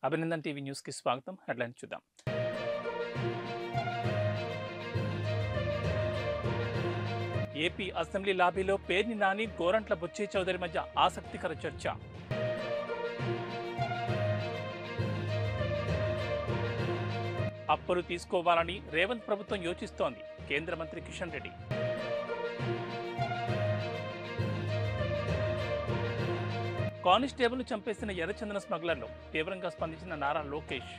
Abhinandan TV news కి స్వాగతం. Headlines చూద్దాం. ఏపీ అసెంబ్లీ లాబీలో పేర్ని నాని, గోరంట్ల బుచ్చయ్య చౌదరి మధ్య ఆసక్తికర చర్చ. అప్పులు తీసుకోవాలని రేవంత్ ప్రభుత్వం యోచిస్తోంది. కేంద్ర మంత్రి కిషన్ రెడ్డి. కానిస్టేబుల్ చంపేసిన ఎర్రచందన స్మగ్లర్లు తీవ్రంగా స్పందించిన నారా లోకేష్.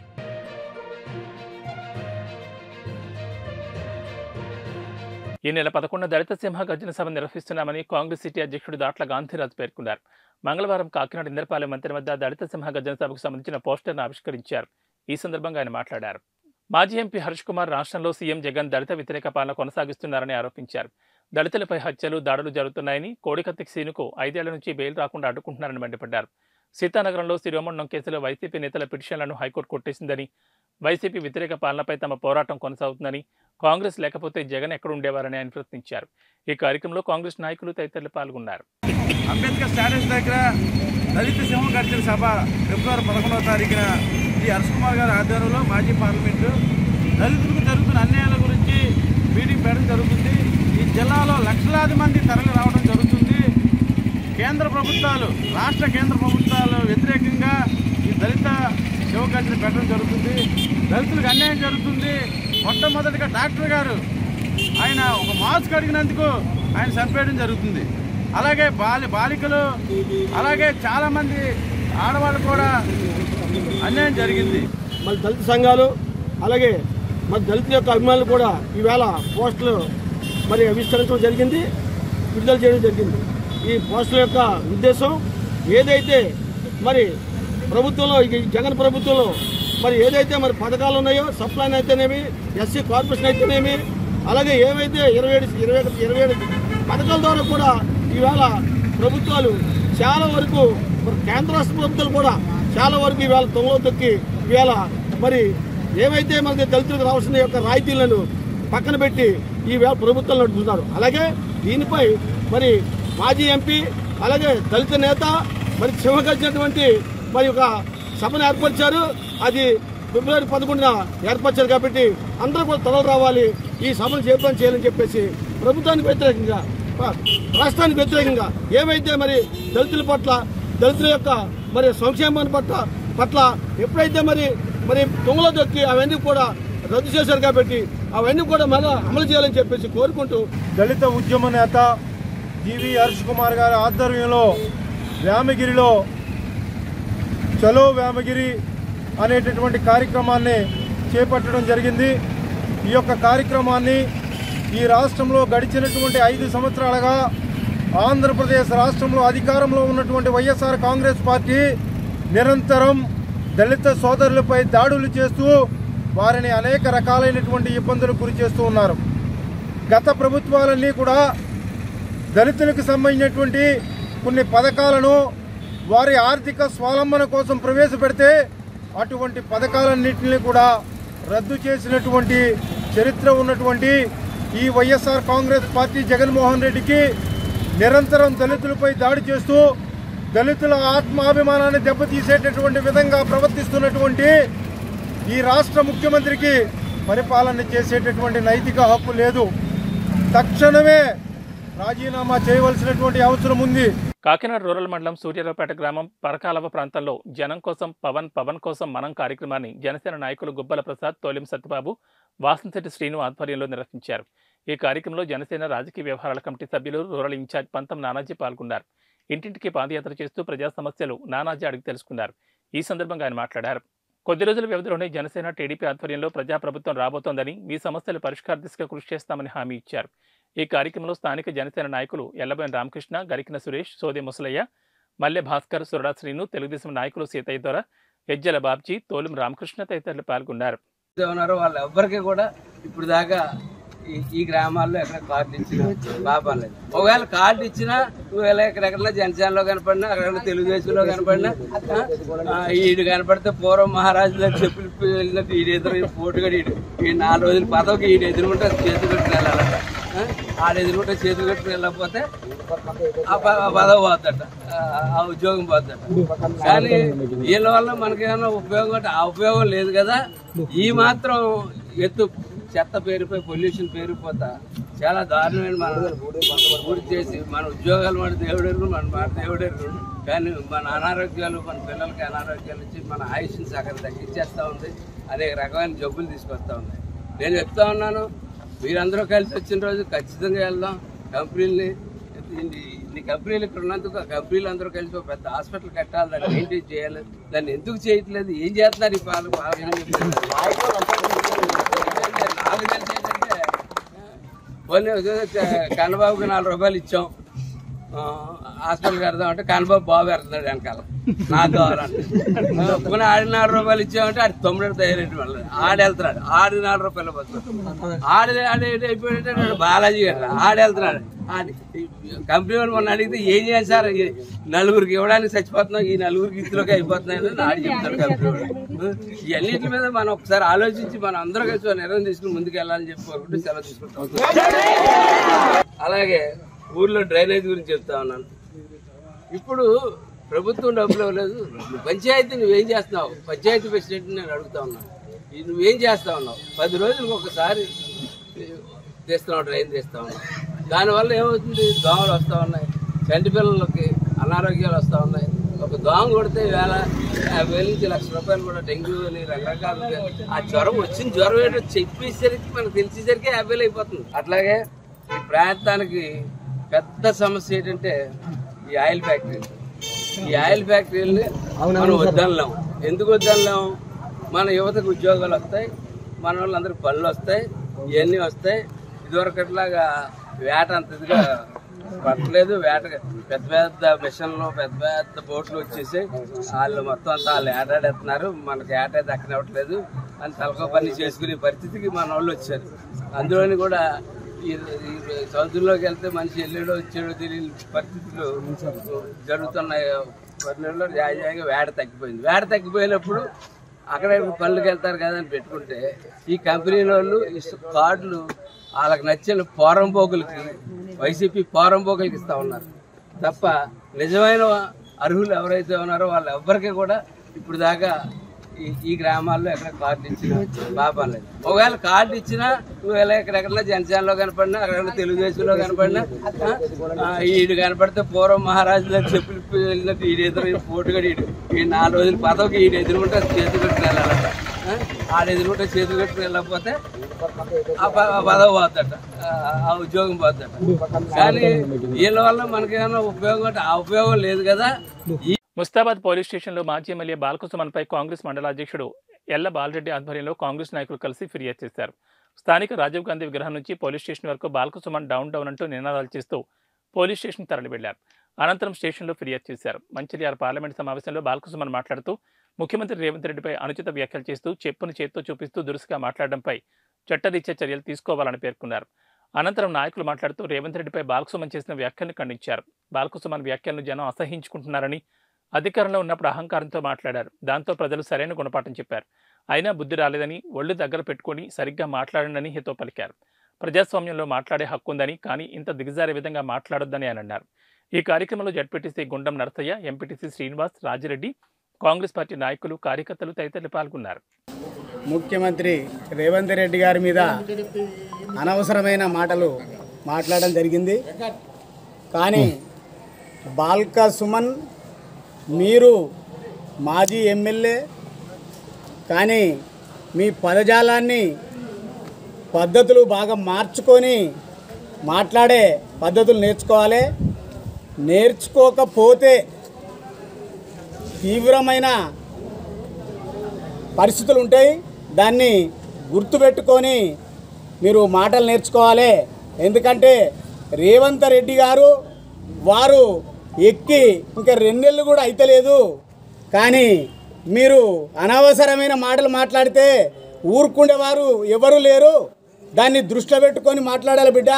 ఈ నెల 11 దళిత సింహ గర్జన సభ నిర్వహిస్తున్నామని కాంగ్రెస్ సిటీ అధ్యక్షుడు దాట్ల గాంధీరాజ్ పేర్కొన్నారు. మంగళవారం కాకినాడ ఇందరపాలెం మంత్రి వద్ద దళిత సింహ గర్జన సభకు సంబంధించిన పోస్టర్ను ఆవిష్కరించారు. ఈ సందర్భంగా ఆయన మాట్లాడారు. మాజీ ఎంపీ హరీష్ కుమార్ రాష్ట్రంలో సీఎం జగన్ దళిత వ్యతిరేక పాలన కొనసాగిస్తున్నారని ఆరోపించారు. దళితులపై హత్యలు, దాడులు జరుగుతున్నాయని, కోడికత్తి సీనుకు 5 ఏళ్ల నుంచి బెయిల్ రాకుండా అడ్డుకుంటున్నారని మండిపడ్డారు. సీతానగరంలో శిరోమణం కేసులో వైసీపీ నేతల పిటిషన్లను హైకోర్టు కొట్టేసిందని, వైసీపీ వ్యతిరేక పాలనపై తమ పోరాటం కొనసాగుతుందని, కాంగ్రెస్ లేకపోతే జగన్ ఎక్కడుండేవారని ఆయన ప్రశ్నించారు. ఈ కార్యక్రమంలో కాంగ్రెస్ నాయకులు తదితరులు పాల్గొన్నారు. అంబేద్కర్ స్టాట్యూస్ దగ్గర దళిత సింహ గర్జన సభ ఫిబ్రవరి 11వ తారీఖున హరీష్ కుమార్ గారి ఆధ్వర్యంలో మాజీ పార్లమెంటు దళితులకు జరుగుతున్న అన్యాయాల గురించి మీటింగ్ పెట్టడం జరుగుతుంది. ఈ జిల్లాలో లక్షలాది మంది తరలి రావడం జరుగుతుంది. కేంద్ర ప్రభుత్వాలు, రాష్ట్ర కేంద్ర ప్రభుత్వాలు వ్యతిరేకంగా ఈ దళిత సింహ గర్జన పెట్టడం జరుగుతుంది. దళితులకు అన్యాయం జరుగుతుంది. మొట్టమొదటిగా డాక్టర్ గారు ఆయన ఒక మాస్క్ అడిగినందుకు ఆయన చంపేయడం జరుగుతుంది. అలాగే బాలికలు, అలాగే చాలామంది ఆడవాళ్ళు కూడా అన్యాయం జరిగింది. మరి దళిత సంఘాలు, అలాగే మరి దళితుల యొక్క అభిమానులు కూడా ఈవేళ పోస్టులు మరి ఆవిష్కరించడం జరిగింది, విడుదల చేయడం జరిగింది. ఈ పోస్టుల యొక్క ఉద్దేశం ఏదైతే మరి ప్రభుత్వంలో, జగన్ ప్రభుత్వంలో మరి ఏదైతే మరి పథకాలు ఉన్నాయో, సప్లైన్ అయితేనేమి, ఎస్సీ కార్పొరేషన్ అయితేనేమి, అలాగే ఏవైతే 27 పథకాల ద్వారా కూడా ఈవేళ ప్రభుత్వాలు చాలా వరకు, కేంద్ర రాష్ట్ర ప్రభుత్వాలు కూడా చాలా వరకు ఈవేళ తొంగలో తొక్కి ఈవేళ మరి ఏవైతే మనకి దళితులకు రావాల్సిన యొక్క రాయితీలను పక్కన పెట్టి ఈవేళ ప్రభుత్వాలు నడుపుతున్నారు. అలాగే దీనిపై మరి మాజీ ఎంపీ, అలాగే దళిత నేత మరి సింహగర్జినటువంటి మరి ఒక సభను ఏర్పరిచారు. అది ఫిబ్రవరి 11న ఏర్పరిచారు. కాబట్టి అందరూ కూడా తరలి రావాలి, ఈ సభను చేపట్టం చేయాలని చెప్పేసి ప్రభుత్వానికి వ్యతిరేకంగా, రాష్ట్రానికి వ్యతిరేకంగా ఏవైతే మరి దళితుల పట్ల, దళితుల యొక్క మరి సంక్షేమాన్ని పట్ల ఎప్పుడైతే మరి దొంగలో దొక్కి అవన్నీ కూడా రద్దు చేశారు. కాబట్టి అవన్నీ కూడా మళ్ళీ అమలు చేయాలని చెప్పేసి కోరుకుంటూ, దళిత ఉద్యమ నేత జీవి హరీష్ కుమార్ గారి ఆధ్వర్యంలో వేమగిరిలో చలో వేమగిరి అనేటటువంటి కార్యక్రమాన్ని చేపట్టడం జరిగింది. ఈ యొక్క కార్యక్రమాన్ని ఈ రాష్ట్రంలో గడిచినటువంటి 5 సంవత్సరాలుగా ఆంధ్రప్రదేశ్ రాష్ట్రంలో అధికారంలో ఉన్నటువంటి వైఎస్ఆర్ కాంగ్రెస్ పార్టీ నిరంతరం దళిత సోదరులపై దాడులు చేస్తూ వారిని అనేక రకాలైనటువంటి ఇబ్బందులకు గురి చేస్తూ ఉన్నారు. గత ప్రభుత్వాలన్నీ కూడా దళితులకు సంబంధించినటువంటి కొన్ని పథకాలను వారి ఆర్థిక స్వావలంబన కోసం ప్రవేశపెడితే అటువంటి పథకాలన్నింటినీ కూడా రద్దు చేసినటువంటి చరిత్ర ఉన్నటువంటి ఈ వైఎస్ఆర్ కాంగ్రెస్ పార్టీ జగన్మోహన్ రెడ్డికి నిరంతరం దళితులపై దాడి చేస్తూ దళితుల ఆత్మాభిమానాన్ని దెబ్బతీసేటటువంటి విధంగా ప్రవర్తిస్తున్నటువంటి ఈ రాష్ట్ర ముఖ్యమంత్రికి పరిపాలన చేసేటటువంటి నైతిక హక్కు లేదు. తక్షణమే రాజీనామా చేయవలసినటువంటి అవసరం ఉంది. కాకినాడ రూరల్ మండలం సూర్యారావుపేట గ్రామం పరకాలవ ప్రాంతంలో జనం కోసం పవన్ కోసం మనం కార్యక్రమాన్ని జనసేన నాయకులు గుబ్బల ప్రసాద్, తోలిం సత్యబాబు, వాసంశెట్టి శ్రీను ఆధ్వర్యంలో నిర్వహించారు. ఈ కార్యక్రమంలో జనసేన రాజకీయ వ్యవహారాల కమిటీ సభ్యులు, రూరల్ ఇన్ఛార్జ్ పంతం నానాజీ పాల్గొన్నారు. ఇంటింటికి పాదయాత్ర చేస్తూ ప్రజా సమస్యలు నానాజీ అడిగి తెలుసుకున్నారు. ఈ సందర్భంగా ఆయన మాట్లాడారు. కొద్ది రోజుల వ్యవధిలోనే జనసేన, టీడీపీ ఆధ్వర్యంలో ప్రజాప్రభుత్వం రాబోతోందని, మీ సమస్యల పరిష్కార దిశగా కృషి చేస్తామని హామీ ఇచ్చారు. ఈ కార్యక్రమంలో స్థానిక జనసేన నాయకులు ఎల్లబోయిన రామకృష్ణ, గరికిన సురేష్, సోదే ముసలయ్య, మల్లె భాస్కర్, సురడా శ్రీను, తెలుగుదేశం నాయకులు సీతయ్య దొర, ఎజ్జల బాబ్జీ, తోలిం రామకృష్ణ తదితరులు పాల్గొన్నారు. వాళ్ళు ఎవ్వరికి కూడా ఇప్పుడు దాకా ఈ గ్రామాల్లో ఎక్కడ కార్డు ఇచ్చినా బాబాలేదు. ఒకవేళ కార్డు ఇచ్చినా ఒకవేళ ఎక్కడెక్కడ జనసేనలో కనపడినా, అక్కడ తెలుగుదేశంలో కనపడినా, ఈడు కనపడితే పూర్వం మహారాజు దగ్గర చెప్పులు వెళ్ళినట్టు ఈడు ఎదురు పోటుగా ఈ 4 రోజుల పదవికి ఈడు ఎదురుకుంటే చేతులు పెట్టి వెళ్ళాలంట. ఆడ ఎదురుకుంటే చేతులు కట్టుకుని వెళ్ళకపోతే ఆ పదవి పోద్దట, ఆ ఉద్యోగం పోద్దట. కానీ వీళ్ళ వల్ల మనకేమైనా ఉపయోగం అంటే ఆ ఉపయోగం లేదు కదా. ఈ మాత్రం ఎత్తు చెత్త పేరుపై పొల్యూషన్ పేరుపోతా చాలా దారుణమైన మనం పూర్తి చేసి మన ఉద్యోగాలు మన దేవుడెరుగు, మన దేవుడెరుగు. కానీ మన అనారోగ్యాలు, మన పిల్లలకి అనారోగ్యాలు వచ్చి మన ఆయుష్ని సగం తగ్గించేస్తూ ఉంది, అనేక రకమైన జబ్బులు తీసుకొస్తూ ఉంది. నేను చెప్తా ఉన్నాను, మీరందరూ కలిసి వచ్చిన రోజు ఖచ్చితంగా వెళ్దాం. కంపెనీలని ఇన్ని కంపెనీలు ఇక్కడ ఉన్నందుకు ఆ కంపెనీలు అందరూ కలిసి ఒక పెద్ద హాస్పిటల్ కట్టాలి, దాన్ని మెయింటైన్ చేయాలి. దాన్ని ఎందుకు చేయట్లేదు, ఏం చేస్తున్నారు ఈ పాలు నాకు తెలిసేదంటే పోనీ కన్నబాబుకి 4 రూపాయలు ఇచ్చాం, హాస్పిటల్ కడదాం అంటే కన్నబాబు బాబు వెళ్తున్నాడు వెనకాల నాకు కావాలంటే. పోనీ ఆడి 4 రూపాయలు ఇచ్చామంటే ఆడి 9 తయారైన వాళ్ళు ఆడు వెళ్తున్నాడు, ఆడి 4 రూపాయలు పోతున్నాడు. ఆడి అయిపోయినట్టే బాలాజీ గారు ఆడు వెళ్తున్నాడు. కంపెనీ వాళ్ళు మొన్న అడిగితే ఏం చేయాలి సార్, 4గురికి ఇవ్వడానికి చచ్చిపోతున్నాం, ఈ 4గురికి ఇంట్లోకి అయిపోతున్నాయని ఆడి చెప్తారు కంపెనీ వాళ్ళు. ఇవన్నిటి మీద మనం ఒకసారి ఆలోచించి మనం అందరూ కలిసి నిర్ణయం తీసుకుని ముందుకు వెళ్ళాలని చెప్పి కోరుకుంటూ సెలవు తీసుకుంటాం. అలాగే ఊర్లో డ్రైనేజ్ గురించి చెప్తా ఉన్నాను. ఇప్పుడు ప్రభుత్వం డబ్బులు ఇవ్వలేదు, పంచాయతీ నువ్వేం చేస్తున్నావు, పంచాయతీ ప్రెసిడెంట్ నేను అడుగుతా ఉన్నాను, నువ్వేం చేస్తా ఉన్నావు? 10 రోజులకు ఒకసారి తీస్తున్నావు, డ్రైన్ తీస్తా ఉన్నావు. దానివల్ల ఏమవుతుంది, దోమలు వస్తూ ఉన్నాయి, చంటి పిల్లలకి అనారోగ్యాలు వస్తూ ఉన్నాయి. ఒక దోమ కొడితే 50,000 నుంచి 1,00,000 రూపాయలు కూడా డెంగ్యూ అని రకరకాలుగా ఆ జ్వరం వచ్చిన జ్వరం ఏంటో చెప్పేసరికి మనకు తెలిసేసరికి 50,000 అయిపోతుంది. అట్లాగే ఈ ప్రాంతానికి పెద్ద సమస్య ఏంటంటే ఈ ఆయిల్ ఫ్యాక్టరీలు. ఈ ఆయిల్ ఫ్యాక్టరీలని మనం వద్దనలేం. ఎందుకు వద్దనలేం? మన యువతకు ఉద్యోగాలు వస్తాయి, మన వాళ్ళందరికీ పనులు వస్తాయి, ఇవన్నీ వస్తాయి. ఇదివరకట్లాగా వేట అంత ఇదిగా పట్టలేదు. వేట పెద్ద పెద్ద మిషన్లు, పెద్ద పెద్ద బోట్లు వచ్చేసి వాళ్ళు మొత్తం అంతా వాళ్ళు ఏటాడేస్తున్నారు, మనకి ఏటా దక్కనివ్వట్లేదు అని తలకో పని చేసుకునే పరిస్థితికి మన వాళ్ళు వచ్చారు. అందులోని కూడా ఈ సముద్రంలోకి వెళ్తే మనిషి వెళ్ళాడో వచ్చాడో తెలియని పరిస్థితులు జరుగుతున్నాయి. పనులలో జాయిగా వేట తగ్గిపోయింది. వేట తగ్గిపోయినప్పుడు అక్కడ పనులకు వెళ్తారు కదా అని పెట్టుకుంటే ఈ కంపెనీ వాళ్ళు కార్డులు వాళ్ళకి నచ్చిన పోరంబోకులకి, వైసీపీ పోరంబోకులకి ఇస్తా ఉన్నారు తప్ప నిజమైన అర్హులు ఎవరైతే ఉన్నారో వాళ్ళు ఎవ్వరికీ కూడా ఇప్పుడు దాకా ఈ గ్రామాల్లో ఎక్కడ కార్డు ఇచ్చినా పాపం లేదు. ఒకవేళ కార్డు ఇచ్చినా నువ్వు ఎక్కడెక్కడ జనసేనలో కనపడినా, అక్కడ తెలుగుదేశంలో కనపడినా, ఈడు కనపడితే పూర్వం మహారాజులో చెప్పులు వెళ్ళినట్టు ఈడు ఎదురు పోటుగాడు ఈ 4 రోజుల పదవికి ఈడు ఎదురుకుంటే చేతులు కట్టుకుని వెళ్ళాలంట. ఆడ ఎదురుకుంటే చేతులు కట్టుకుని వెళ్ళకపోతే ఆ పదవి పోద్దట, ఆ ఉద్యోగం పోద్దట. కానీ వీళ్ళ వల్ల మనకేమైనా ఉపయోగం అంటే ఆ ఉపయోగం లేదు కదా. ముస్తాబాద్ పోలీస్ స్టేషన్లో మాజీ ఎమ్మెల్యే బాలకృష్ణపై కాంగ్రెస్ మండల అధ్యక్షుడు ఎల్ల బాలరెడ్డి ఆధ్వర్యంలో కాంగ్రెస్ నాయకులు కలిసి ఫిర్యాదు చేశారు. స్థానిక రాజీవ్ గాంధీ విగ్రహం నుంచి పోలీస్ స్టేషన్ వరకు బాలకృష్ణ డౌన్ డౌన్ అంటూ నినాదాలు చేస్తూ పోలీస్ స్టేషన్ తరలి వెళ్లారు. అనంతరం స్టేషన్లో ఫిర్యాదు చేశారు. మంచిర్యాల పార్లమెంట్ సమావేశంలో బాలకృష్ణ మాట్లాడుతూ ముఖ్యమంత్రి రేవంత్ రెడ్డిపై అనుచిత వ్యాఖ్యలు చేస్తూ చెప్పును చేత్తో చూపిస్తూ దురుసుగా మాట్లాడడంపై చట్టరీత్యా చర్యలు తీసుకోవాలని పేర్కొన్నారు. అనంతరం నాయకులు మాట్లాడుతూ రేవంత్ రెడ్డిపై బాలకృష్ణ చేసిన వ్యాఖ్యలను ఖండించారు. బాలకృష్ణ వ్యాఖ్యలను జనం అసహించుకుంటున్నారని, అధికారంలో ఉన్నప్పుడు అహంకారంతో మాట్లాడారు, దాంతో ప్రజలు సరైన గుణపాఠం చెప్పారు, అయినా బుద్ధి రాలేదని ఒళ్ళు దగ్గర పెట్టుకుని సరిగ్గా మాట్లాడండి హితో పలికారు. ప్రజాస్వామ్యంలో మాట్లాడే హక్కు ఉందని, కానీ ఇంత దిగజారే విధంగా మాట్లాడొద్దని ఆయన అన్నారు. ఈ కార్యక్రమంలో జడ్పీటీసీ గుండం నరసయ్య, ఎంపీటీసీ శ్రీనివాస్, రాజిరెడ్డి, కాంగ్రెస్ పార్టీ నాయకులు, కార్యకర్తలు తదితరులు పాల్గొన్నారు. ముఖ్యమంత్రి రేవంత్ రెడ్డి గారి మీద అనవసరమైన మాటలు మాట్లాడడం జరిగింది. కానీ బాల్క సుమన్ మీరు మాజీ ఎమ్మెల్యే, కానీ మీ పదజాలాన్ని పద్ధతులు బాగా మార్చుకొని మాట్లాడే పద్ధతులు నేర్చుకోవాలి. నేర్చుకోకపోతే తీవ్రమైన పరిస్థితులు ఉంటాయి. దాన్ని గుర్తుపెట్టుకొని మీరు మాటలు నేర్చుకోవాలి. ఎందుకంటే రేవంత్ రెడ్డి గారు వారు ఎక్కి ఇంకా 2 నెలలు కూడా అయితలేదు, కానీ మీరు అనవసరమైన మాటలు మాట్లాడితే ఊరుకుండేవారు ఎవరు లేరు. దాన్ని దృష్టిలో పెట్టుకొని మాట్లాడాలి బిడ్డ.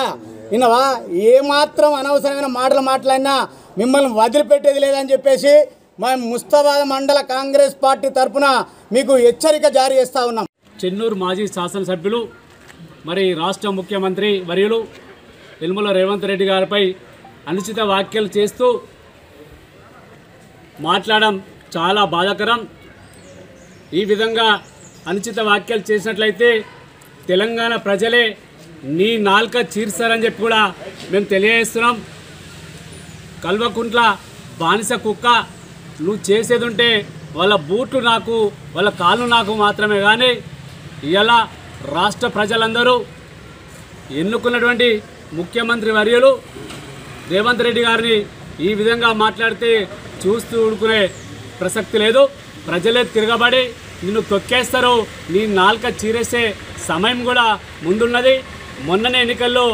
విన్నావా? ఏమాత్రం అనవసరమైన మాటలు మాట్లాడినా మిమ్మల్ని వదిలిపెట్టేది లేదని చెప్పేసి మేము ముస్తాబాద్ మండల కాంగ్రెస్ పార్టీ తరఫున మీకు హెచ్చరిక జారీ చేస్తూ ఉన్నాం. చెన్నూరు మాజీ శాసనసభ్యులు, మరి రాష్ట్ర ముఖ్యమంత్రి వర్యులు యనమల రేవంత్ రెడ్డి గారిపై అనుచిత వ్యాఖ్యలు చేస్తూ మాట్లాడడం చాలా బాధాకరం. ఈ విధంగా అనుచిత వ్యాఖ్యలు చేసినట్లయితే తెలంగాణ ప్రజలే నీ నాలుక చీర్స్తారని చెప్పి కూడా మేము తెలియజేస్తున్నాం. కల్వకుంట్ల బానిస కుక్క, నువ్వు చేసేది ఉంటే వాళ్ళ బూట్లు నాకు, వాళ్ళ కాళ్ళు నాకు మాత్రమే. కానీ ఇలా రాష్ట్ర ప్రజలందరూ ఎన్నుకున్నటువంటి ముఖ్యమంత్రి వర్యులు రేవంత్ రెడ్డి గారిని ఈ విధంగా మాట్లాడితే చూస్తూ ఊరుకునే ప్రసక్తి లేదు. ప్రజలే తిరగబడి నిన్ను తొక్కేస్తారు, నీ నాలుక చీరేసే సమయం కూడా ముందున్నది. మొన్ననే ఎన్నికల్లో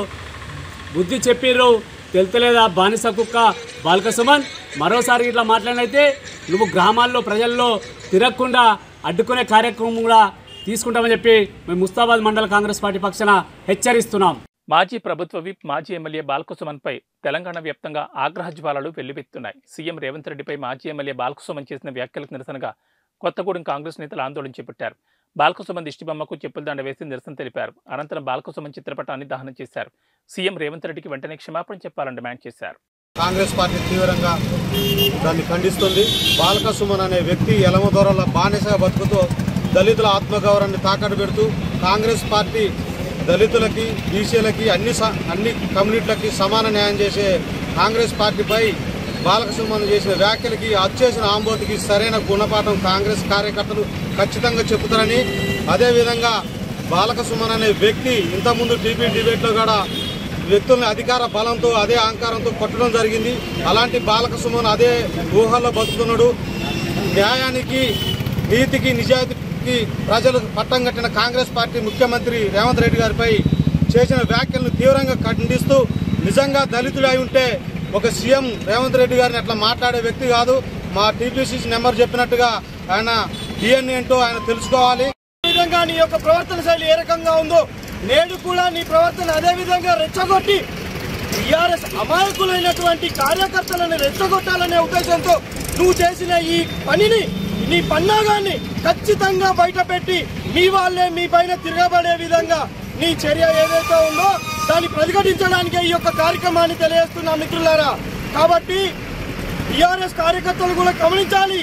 బుద్ధి చెప్పిర్రు, తెలుతలేదా బానిస కుక్క బాల్క సుమన్. మరోసారి ఇట్లా మాట్లాడినైతే నువ్వు గ్రామాల్లో ప్రజల్లో తిరగకుండా అడ్డుకునే కార్యక్రమం కూడా తీసుకుంటామని చెప్పి మేము ముస్తాబాద్ మండల కాంగ్రెస్ పార్టీ పక్షాన హెచ్చరిస్తున్నాం. మాజీ ప్రభుత్వ విప్ మాజీ ఎమ్మెల్యే బాల్కసుమన్పై తెలంగాణ వ్యాప్తంగా ఆగ్రహ జ్వాలలు వెల్లువెత్తున్నాయి. సీఎం రేవంత్ రెడ్డిపై మాజీ ఎమ్మెల్యే బాల్కసుమన్ చేసిన వ్యాఖ్యలకు నిరసనగా కొత్తగూడెం కాంగ్రెస్ నేతలు ఆందోళన చేపట్టారు. బాల్కసుమన్ దిష్టిబొమ్మకు చెప్పుల దండ వేసి నిరసన తెలిపారు. అనంతరం బాల్కసుమన్ చిత్రపటాన్ని దహనం చేశారు. సీఎం రేవంత్ రెడ్డికి వెంటనే క్షమాపణ చెప్పాలని డిమాండ్ చేశారు. కాంగ్రెస్ పార్టీ తీవ్రంగా దాన్ని ఖండిస్తుంది. బాల్కసుమన్ అనే వ్యక్తి ఎలమదొరల బానిసగా బతుకుతూ దళితుల ఆత్మగౌరవాన్ని తాకట్టు పెడుతూ కాంగ్రెస్ పార్టీ దళితులకి, బీసీలకి, అన్ని కమ్యూనిటీలకి సమాన న్యాయం చేసే కాంగ్రెస్ పార్టీపై బాల్కసుమన్ చేసిన వ్యాఖ్యలకి, అచ్చేసిన ఆంబోతికి సరైన గుణపాఠం కాంగ్రెస్ కార్యకర్తలు ఖచ్చితంగా చెబుతారని, అదేవిధంగా బాల్కసుమన్ అనే వ్యక్తి ఇంతకుముందు టీపీ డిబేట్లో కూడా వ్యక్తుల్ని అధికార బలంతో అదే అహంకారంతో కొట్టడం జరిగింది. అలాంటి బాల్కసుమన్ అదే ఊహల్లో బతుకుతున్నాడు. న్యాయానికి, నీతికి, నిజాయితీకి ప్రజలు పట్టం కట్టిన కాంగ్రెస్ పార్టీ ముఖ్యమంత్రి రేవంత్ రెడ్డి గారిపై చేసిన వ్యాఖ్యలను తీవ్రంగా ఖండిస్తూ, నిజంగా దళితుడు అయి ఉంటే ఒక సీఎం రేవంత్ రెడ్డి గారిని అట్లా మాట్లాడే వ్యక్తి కాదు. మా టీపీసీసీ నెంబర్ చెప్పినట్టుగా ఆయన డిఎన్ఏ ఏంటో ఆయన తెలుసుకోవాలి. ఈ విధంగా నీ యొక్క ప్రవర్తన శైలి ఏ రకంగా ఉందో నేడు కూడా నీ ప్రవర్తన అదే విధంగా రెచ్చగొట్టి టీఆర్ఎస్ అమాయకులైనటువంటి కార్యకర్తలను రెచ్చగొట్టాలనే ఉద్దేశంతో నువ్వు చేసిన ఈ పనిని, నీ పన్నాగాన్ని ఖచ్చితంగా బయటపెట్టి మీ వాళ్ళే మీ పైన తిరగబడే విధంగా నీ చర్య ఏదైతే ఉందో దాన్ని ప్రతిఘటించడానికే ఈ యొక్క కార్యక్రమాన్ని తెలియజేస్తున్నా మిత్రులారా. కాబట్టి టీఆర్ఎస్ కార్యకర్తలు కూడా గమనించాలి,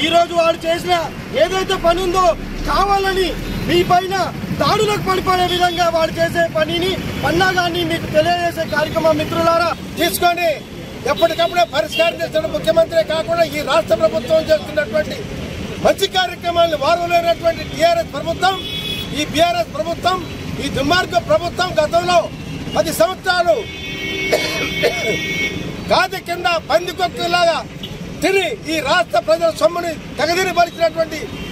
ఈ రోజు వాడు చేసిన ఏదైతే పని ఉందో కావాలని మీ పైన దాడులకు పడిపోయే విధంగా వాడు చేసే పనిని, పన్నాగాన్ని మీకు తెలియజేసే కార్యక్రమం మిత్రులారా తీసుకొని ఎప్పటికప్పుడే పరిష్కారం చేస్తున్న ముఖ్యమంత్రి కాకుండా ఈ రాష్ట్ర ప్రభుత్వం చేస్తున్నటువంటి మంచి కార్యక్రమాలను వారలేనటువంటి టీఆర్ఎస్ ప్రభుత్వం, ఈ బీఆర్ఎస్ ప్రభుత్వం, ఈ దుర్మార్గ ప్రభుత్వం గతంలో 10 సంవత్సరాలు గాది కింద పందికొక్కులాగా తిని ఈ రాష్ట్ర ప్రజల సొమ్ముని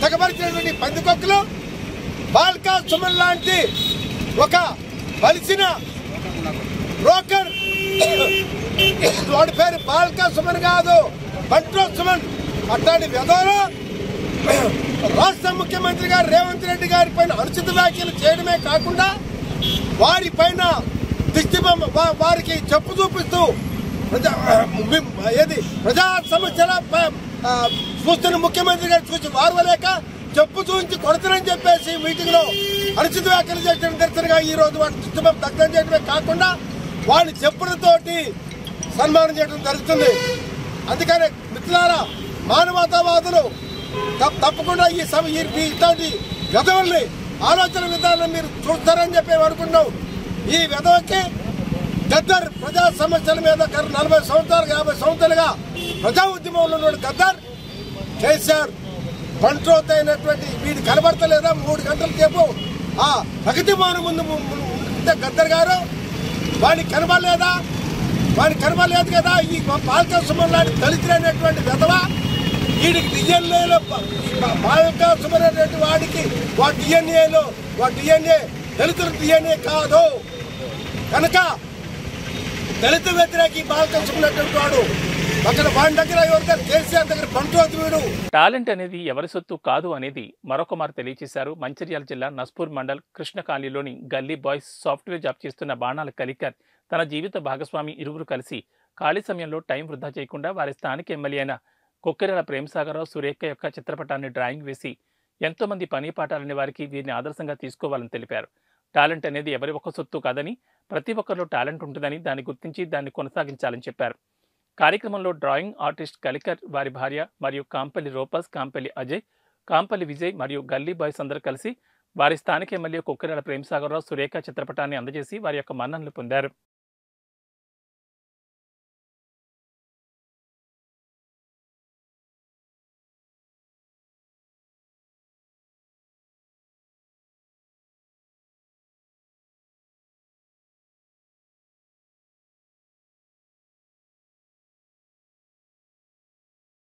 తెగబరిచినటువంటి పందికొక్కులు బాల్కసుమన్ లాంటి ఒక బలిసిన బ్రోకర్, వాడి పేరు బాల్కసుమన్ కాదు, బంట్రో సుమన్. అట్లాంటి వ్యధోలు రాష్ట్ర ముఖ్యమంత్రి గారు రేవంత్ రెడ్డి గారి పైన అనుచిత వ్యాఖ్యలు చేయడమే కాకుండా వారి పైన దిష్టిబొమ్మ, వారికి చెప్పు చూపిస్తూ ప్రజా సమస్యల చూస్తున్న ముఖ్యమంత్రి గారు చూసి వారవలేక చెప్పు చూపించి కొడతారని చెప్పేసి మీటింగ్ లో అనుచిత వ్యాఖ్యలు చేయడం నిరసనగా ఈ రోజు వాటి దిష్టిబొమ్మ దగ్ధం చేయడమే కాకుండా వాడిని చెప్పులతోటి సన్మానం చేయడం జరుగుతుంది. అందుకనే మిత్రులారా, మానవతావాదులు తప్పకుండా ఇట్లాంటి విధవల్ని ఆలోచన విధానం మీరు చూస్తారని చెప్పి అనుకున్నాం. ఈ విధవకి గద్దర్ ప్రజా సమస్యల మీద 40 సంవత్సరాలు 50 సంవత్సరాలుగా ప్రజా ఉద్యమంలో ఉన్న గద్దర్ కేసీఆర్ పంట్రోత్ అయినటువంటి వీడు కనబడతలేదా? 3 గంటల సేపు ఆ ప్రగతి భవనం ముందు గద్దర్ గారు వాడికి కనబడలేదా? వాడికి కనబడలేదు కదా. ఈ బాల్కసుమన్ లాంటి దళితులైనటువంటి విధవ వీడికి డిఎన్ఏలో బాల్కసుమన్ అనేటువంటి వాడికి డిఎన్ఏ దళితుల డిఎన్ఏ కాదు కనుక దళిత వ్యతిరేకి బాల్కసుమన్ అనేటువంటి వాడు అక్కడ వాడి దగ్గర ఎవరికైనా కేసీఆర్ దగ్గర పంటోతు వీడు. టాలెంట్ అనేది ఎవరి సొత్తు కాదు అనేది మరొక మారు తెలియజేశారు. మంచిర్యాల జిల్లా నస్పూర్ మండల్ కృష్ణ కాలనీలోని గల్లీ బాయ్స్ సాఫ్ట్వేర్ జాబ్ చేస్తున్న బాణాల కలికర్ తన జీవిత భాగస్వామి ఇరువురు కలిసి ఖాళీ సమయంలో టైం వృధా చేయకుండా వారి స్థానిక ఎమ్మెల్యే అయిన కొక్కెరల ప్రేమసాగరరావు సురేఖ యొక్క చిత్రపటాన్ని డ్రాయింగ్ వేసి ఎంతోమంది పని పాటాలని వారికి వీరిని ఆదర్శంగా తీసుకోవాలని తెలిపారు. టాలెంట్ అనేది ఎవరి ఒక్క సొత్తు కాదని, ప్రతి ఒక్కరిలో టాలెంట్ ఉంటుందని దాన్ని గుర్తించి దాన్ని కొనసాగించాలని చెప్పారు. కార్యక్రమంలో డ్రాయింగ్ ఆర్టిస్ట్ కలికర్, వారి భార్య మరియు కాంపల్లి రూపస్, కాంపల్లి అజయ్, కాంపల్లి విజయ్ మరియు గల్లీ బాయ్స్ అందరూ కలిసి వారి స్థానిక ఎమ్మెల్యే కొక్కిరాల ప్రేమసాగరరావు సురేఖ చిత్రపటాన్ని అందజేసి వారి యొక్క మన్ననలు పొందారు.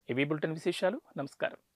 ఇవి బులెటిన్ విశేషాలు. నమస్కారం.